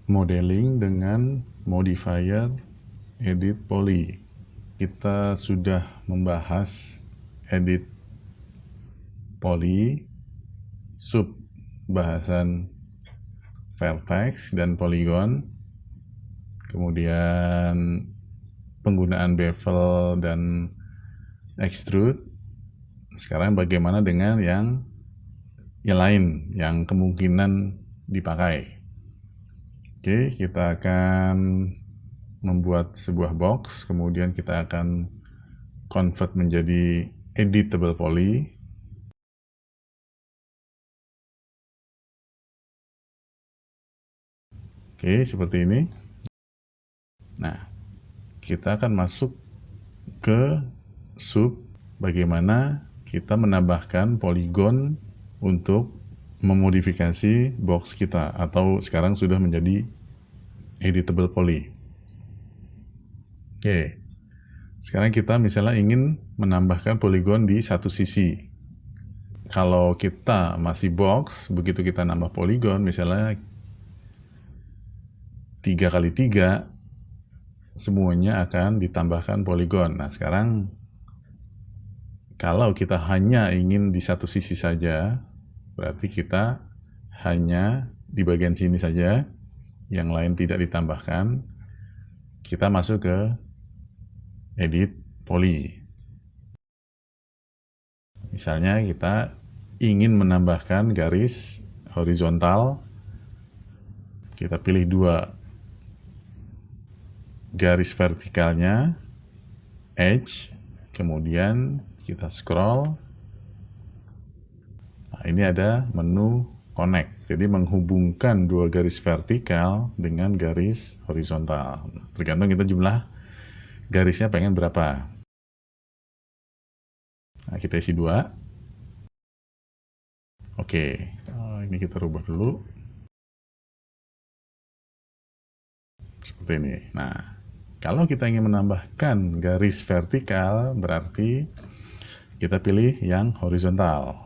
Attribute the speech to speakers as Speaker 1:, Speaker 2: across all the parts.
Speaker 1: modeling dengan modifier edit poly. Kita sudah membahas edit poly, sub bahasan vertex dan polygon, kemudian penggunaan bevel dan extrude. Sekarang bagaimana dengan yang lain yang kemungkinan dipakai? Oke, kita akan membuat sebuah box, kemudian kita akan convert menjadi editable poly. Oke, seperti ini. Nah, kita akan masuk ke sub bagaimana kita menambahkan poligon untuk memodifikasi box kita, atau sekarang sudah menjadi editable poly. Oke, sekarang kita misalnya ingin menambahkan poligon di satu sisi. Kalau kita masih box, begitu kita nambah poligon, misalnya 3x3, semuanya akan ditambahkan poligon. Nah, sekarang kalau kita hanya ingin di satu sisi saja, berarti kita hanya di bagian sini saja, yang lain tidak ditambahkan. Kita masuk ke edit poly. Misalnya kita ingin menambahkan garis horizontal, kita pilih dua garis vertikalnya, edge, kemudian kita scroll. Nah, ini ada menu connect, jadi menghubungkan dua garis vertikal dengan garis horizontal. Tergantung kita jumlah garisnya pengen berapa. Nah, kita isi 2. Oke, ini kita rubah dulu seperti ini. Nah, kalau kita ingin menambahkan garis vertikal, berarti kita pilih yang horizontal.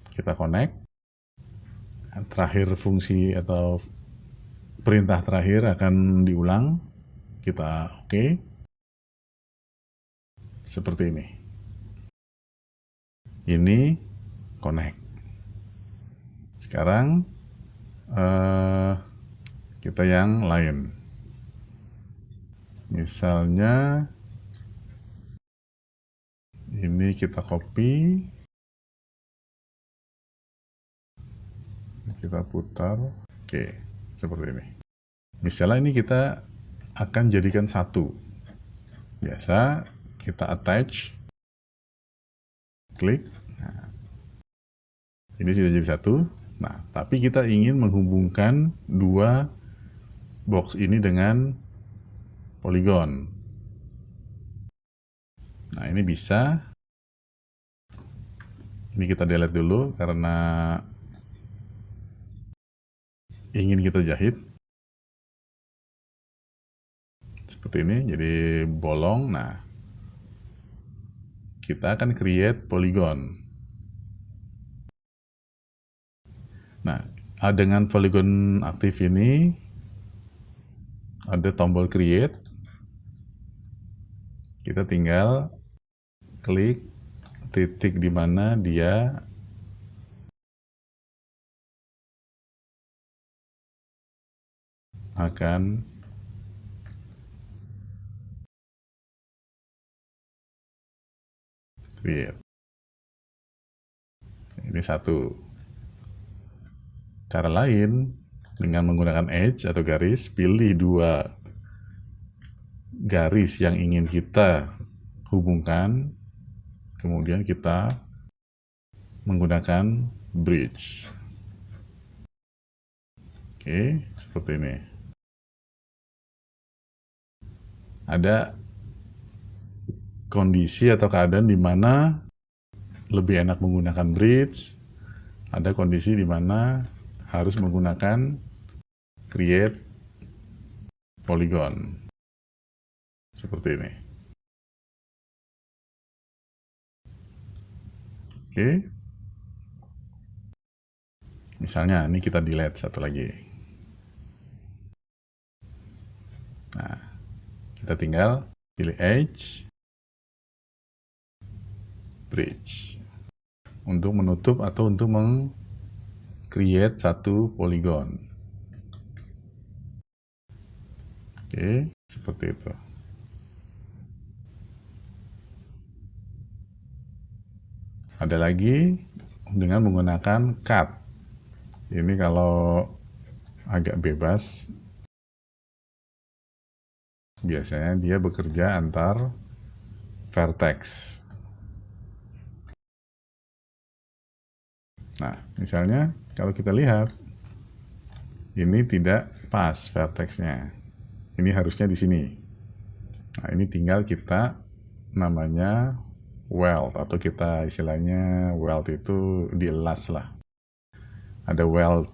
Speaker 1: Kita connect. Terakhir fungsi atau perintah terakhir akan diulang. Kita oke. Seperti ini. Ini connect. Sekarang kita yang lain. Misalnya ini kita copy, kita putar. Oke, seperti ini. Misalnya ini kita akan jadikan satu. Biasa kita attach, klik. Nah, ini sudah jadi satu. Nah, tapi kita ingin menghubungkan dua box ini dengan poligon. Nah, ini bisa. Ini kita delete dulu karena ingin kita jahit. Seperti ini, jadi bolong. Nah, kita akan create polygon. Nah, dengan polygon aktif ini, ada tombol create. Kita tinggal klik titik di mana dia akan create. Ini satu. Cara lain, dengan menggunakan edge atau garis, pilih dua garis yang ingin kita hubungkan, kemudian kita menggunakan bridge. Oke, seperti ini. Ada kondisi atau keadaan di mana lebih enak menggunakan bridge, ada kondisi di mana harus menggunakan create polygon. Seperti ini. Oke. Misalnya ini kita delete satu lagi. Nah, kita tinggal pilih edge, bridge untuk menutup atau untuk create satu poligon. Oke, seperti itu. Ada lagi dengan menggunakan cut. Ini kalau agak bebas, biasanya dia bekerja antar vertex. Nah, misalnya kalau kita lihat, ini tidak pas vertexnya. Ini harusnya di sini. Nah, ini tinggal kita namanya weld, atau kita istilahnya weld itu dielas lah. Ada weld,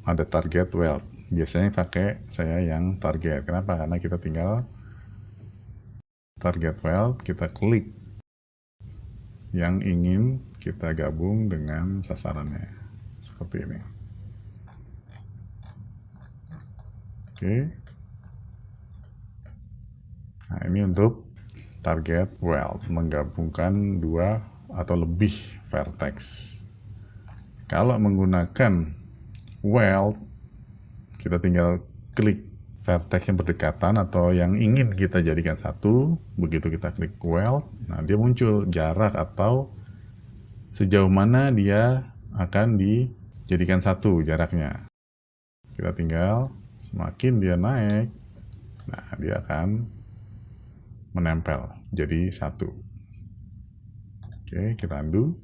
Speaker 1: ada target weld. Biasanya pakai saya yang target. Kenapa? Karena kita tinggal target weld, kita klik yang ingin kita gabung dengan sasarannya. Seperti ini. Oke. Nah, ini untuk target weld, menggabungkan dua atau lebih vertex. Kalau menggunakan weld, kita tinggal klik vertex yang berdekatan atau yang ingin kita jadikan satu. Begitu kita klik weld, nah dia muncul jarak atau sejauh mana dia akan dijadikan satu jaraknya. Kita tinggal semakin dia naik, nah dia akan menempel jadi satu. Oke, kita undo.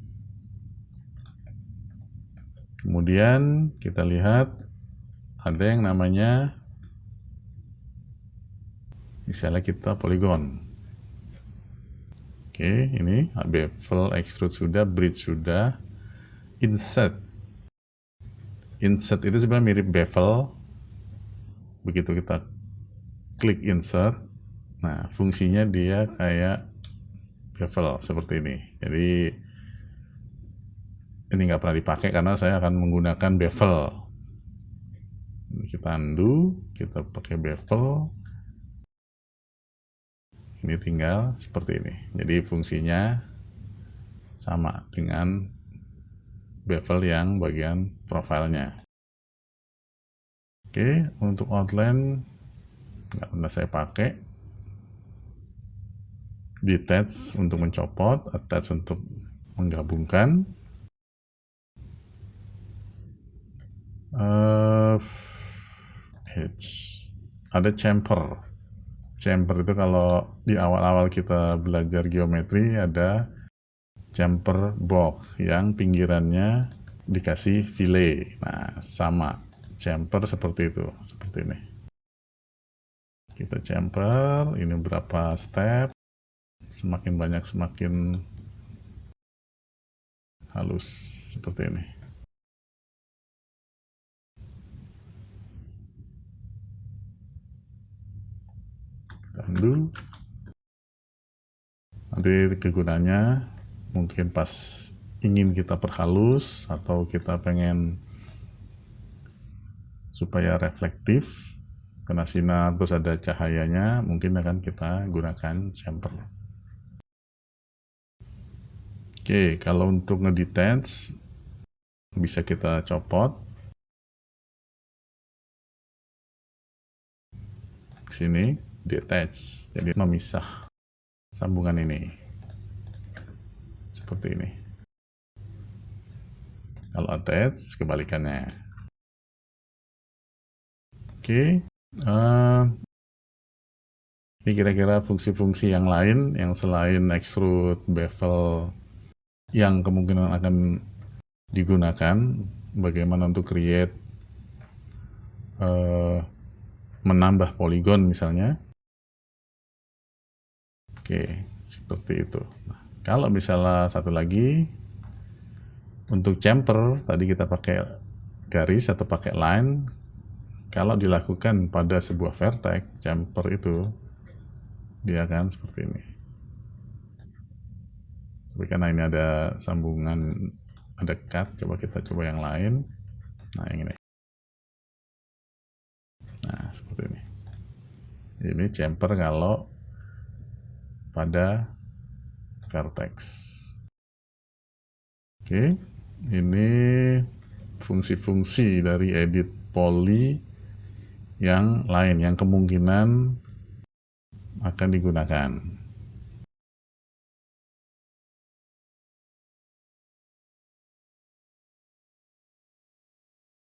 Speaker 1: Kemudian kita lihat ada yang namanya, misalnya kita poligon. Oke, ini bevel, extrude sudah, bridge sudah, insert. Insert itu sebenarnya mirip bevel. Begitu kita klik insert, nah fungsinya dia kayak bevel seperti ini. Jadi ini nggak pernah dipakai karena saya akan menggunakan bevel. Ini kita undo, kita pakai bevel. Ini tinggal seperti ini. Jadi fungsinya sama dengan bevel yang bagian profilnya. Oke, untuk outline nggak pernah saya pakai. Detach untuk mencopot, attach untuk menggabungkan. Edge. Ada chamfer. Chamfer itu kalau di awal-awal kita belajar geometri ada chamfer box yang pinggirannya dikasih fillet. Nah, sama chamfer seperti itu, seperti ini. Kita chamfer, ini berapa step. Semakin banyak semakin halus seperti ini. Undo. Nanti kegunaannya mungkin pas ingin kita perhalus atau kita pengen supaya reflektif, kena sinar terus ada cahayanya, mungkin akan kita gunakan chamfer. Oke, kalau untuk ngedetach bisa kita copot sini, detach, jadi memisah sambungan ini seperti ini. Kalau attach kebalikannya. Oke, ini kira-kira fungsi-fungsi yang lain yang selain extrude, bevel yang kemungkinan akan digunakan, bagaimana untuk create menambah poligon misalnya. Oke, seperti itu. Nah, kalau misalnya satu lagi untuk chamfer, tadi kita pakai garis atau pakai line. Kalau dilakukan pada sebuah vertex, chamfer itu dia akan seperti ini. Tapi karena ini ada sambungan, ada cut, coba kita coba yang lain. Nah, yang ini. Nah, seperti ini. Ini chamfer kalau pada vertex. Oke, ini fungsi-fungsi dari edit poly yang lain yang kemungkinan akan digunakan.